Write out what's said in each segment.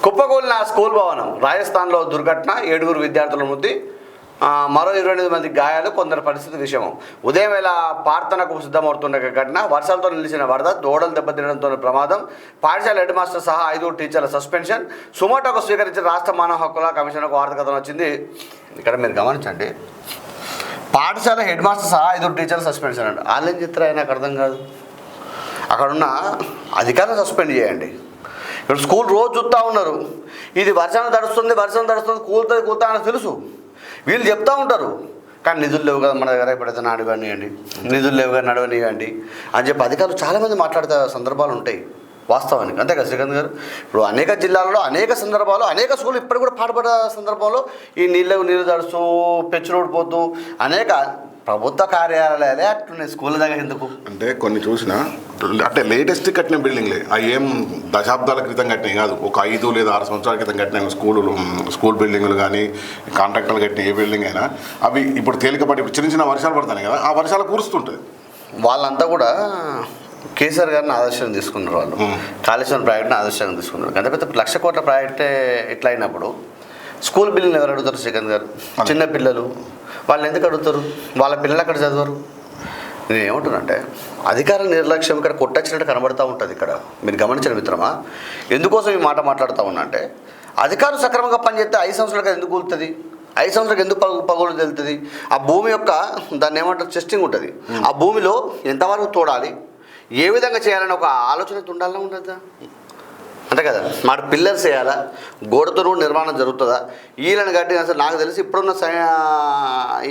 కుప్పకూలిన school భవనం. రాజస్థాన్లో దుర్ఘటన, 7 విద్యార్థుల మృతి, మరో 28 మంది గాయాలు, కొందరి పరిస్థితి విషమం. ఉదయం వేళ ప్రార్థనకు సిద్ధమవుతున్న ఘటన. వర్షాలతో నిలిచిన వరద, దోడలు దెబ్బతినడంతో ప్రమాదం. పాఠశాల హెడ్ మాస్టర్ సహా 5 టీచర్ల సస్పెన్షన్. సుమోటోకు స్వీకరించిన రాష్ట్ర మానవ హక్కుల కమిషన్కు వార్త కథనం వచ్చింది. ఇక్కడ మీరు గమనించండి, పాఠశాల హెడ్ మాస్టర్ సహా 5 టీచర్ల సస్పెన్షన్ అండి. వాళ్ళు ఏం చెప్తారా నాకు అర్థం కాదు. అక్కడున్న అధికారులు సస్పెండ్ చేయండి. ఇక్కడ స్కూల్ రోజు చూస్తూ ఉన్నారు, ఇది వర్షం తడుస్తుంది కూలుతా అని తెలుసు. వీళ్ళు చెప్తూ ఉంటారు, కానీ నిధులు లేవు కదా మన దగ్గర, ఎప్పుడైతే నడవనివ్వండి, నిధులు లేవు కదా నడవనివ్వండి అని చెప్పి అధికారులు చాలామంది మాట్లాడే సందర్భాలు ఉంటాయి వాస్తవానికి. అంతే కదా శ్రీకాంత్ గారు? ఇప్పుడు అనేక జిల్లాలలో అనేక సందర్భాలు, అనేక స్కూళ్ళు ఇప్పటికి కూడా పాటుపడే సందర్భంలో ఈ నీళ్ళు తడుస్తూ పెచ్చురోడిపోతూ అనేక ప్రభుత్వ కార్యాలయాలే అట్లున్నాయి. స్కూల్ దగ్గర ఎందుకు అంటే కొన్ని చూసినా అంటే లేటెస్ట్ కట్టిన బిల్డింగ్లే, అవి ఏం దశాబ్దాల క్రితం కట్టినవి కాదు. ఒక 5 లేదా 6 సంవత్సరాల క్రితం కట్టిన స్కూల్ బిల్డింగులు కానీ కాంట్రాక్టర్లు కట్టిన ఏ బిల్డింగ్ అయినా అవి ఇప్పుడు తేలికపాటి ఇప్పుడు చిన్న వర్షాలు పడతాయి కదా, ఆ వర్షాలు కూరుస్తుంటుంది. వాళ్ళంతా కూడా కేసీఆర్ గారిని ఆదర్శంగా తీసుకున్నారు. వాళ్ళు కాళేశ్వరం ప్రాజెక్ట్ని ఆదర్శంగా తీసుకున్నారు. అంత పెద్ద 1,00,000 కోట్ల ప్రాజెక్టే ఇట్లా అయినప్పుడు స్కూల్ బిల్డింగ్ ఎవరు అడుగుతారు శ్రీకాంత్ గారు? చిన్న పిల్లలు వాళ్ళు ఎందుకు అడుగుతారు? వాళ్ళ పిల్లలు అక్కడ చదవరు. నేను ఏమంటున్నానంటే అధికార నిర్లక్ష్యం ఇక్కడ కొట్టచ్చినట్టు కనబడుతూ ఉంటుంది. ఇక్కడ మీరు గమనించిన మిత్రమా, ఎందుకోసం ఈ మాట మాట్లాడుతూ ఉన్నా అంటే అధికారులు సక్రమంగా పనిచేస్తే 5 సంవత్సరాలకు ఎందుకు కూలుతుంది? 5 సంవత్సరాలకు ఎందుకు పగులు తెలుస్తుంది? ఆ భూమి యొక్క దాన్ని ఏమంటారు టెస్టింగ్ ఉంటుంది. ఆ భూమిలో ఎంతవరకు తోడాలి, ఏ విధంగా చేయాలని ఒక ఆలోచన ఉండాలని ఉండదా? అంతే కదా. మాట పిల్లర్స్ వేయాలా, గోడతో నిర్మాణం జరుగుతుందా? వీళ్ళని కట్టి అసలు నాకు తెలిసి ఇప్పుడున్న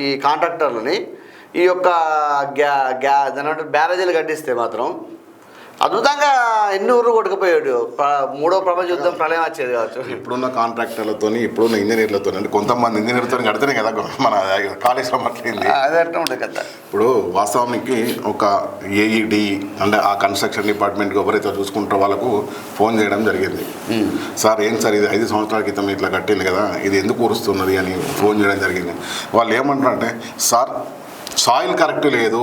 ఈ కాంట్రాక్టర్లని ఈ యొక్క బ్యారేజీలు కట్టిస్తే మాత్రం అద్భుతంగా ఎన్ని ఊర్లు కొట్టుకుపోయాడు. 3వ ప్రపంచ యుద్ధం ప్రళయం వచ్చేది కావచ్చు. ఇప్పుడున్న కాంట్రాక్టర్లతో ఇప్పుడున్న ఇంజనీర్లతో అంటే కొంతమంది ఇంజనీర్లతో కడితేనే కదా మన కాళేశ్వరం అట్లయింది. అదే అట్లా ఉంటుంది కదా. ఇప్పుడు వాస్తవానికి ఒక ఏఈడి అంటే ఆ కన్స్ట్రక్షన్ డిపార్ట్మెంట్కి ఎవరైతే చూసుకుంటారో వాళ్ళకు ఫోన్ చేయడం జరిగింది. సార్ ఏం సార్ ఇది 5 సంవత్సరాల క్రితం ఇట్లా కట్టింది కదా, ఇది ఎందుకు కూరుస్తున్నది అని ఫోన్ చేయడం జరిగింది. వాళ్ళు ఏమంటారంటే సార్ సాయిల్ కరెక్ట్ లేదు,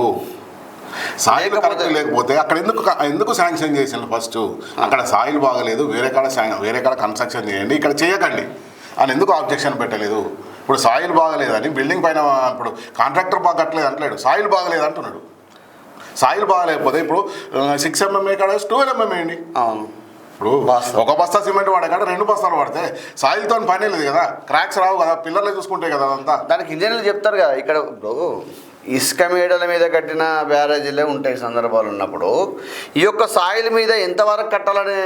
సాయిల్ కరెక్ట్ లేకపోతే అక్కడ ఎందుకు శాంక్షన్ చేసిండు? ఫస్ట్ అక్కడ సాయిల్ బాగలేదు, వేరే కాడ కన్స్ట్రక్షన్ చేయండి, ఇక్కడ చేయకండి అని ఎందుకు ఆబ్జెక్షన్ పెట్టలేదు? ఇప్పుడు సాయిల్ బాగలేదని బిల్డింగ్ పైన ఇప్పుడు కాంట్రాక్టర్ బాగా కట్టలేదు అంటలేడు, సాయిల్ బాగలేదు అంటున్నాడు. సాయిల్ బాగలేకపోతే ఇప్పుడు 6 mm కాడ 12 mm వేయండి. ఇప్పుడు ఒక బస్తా సిమెంట్ వాడే కాడ 2 బస్తాలు పడితే సాయిల్తో పని లేదు కదా, క్రాక్స్ రావు కదా, పిల్లర్లే చూసుకుంటాయి కదా. అదంతా దానికి ఇంజనీర్లు చెప్తారు కదా. ఇక్కడ ఇసుక మేడల మీద కట్టిన బ్యారేజీలే ఉంటాయి సందర్భాలు ఉన్నప్పుడు ఈ యొక్క సాయిల్ మీద ఎంతవరకు కట్టాలనే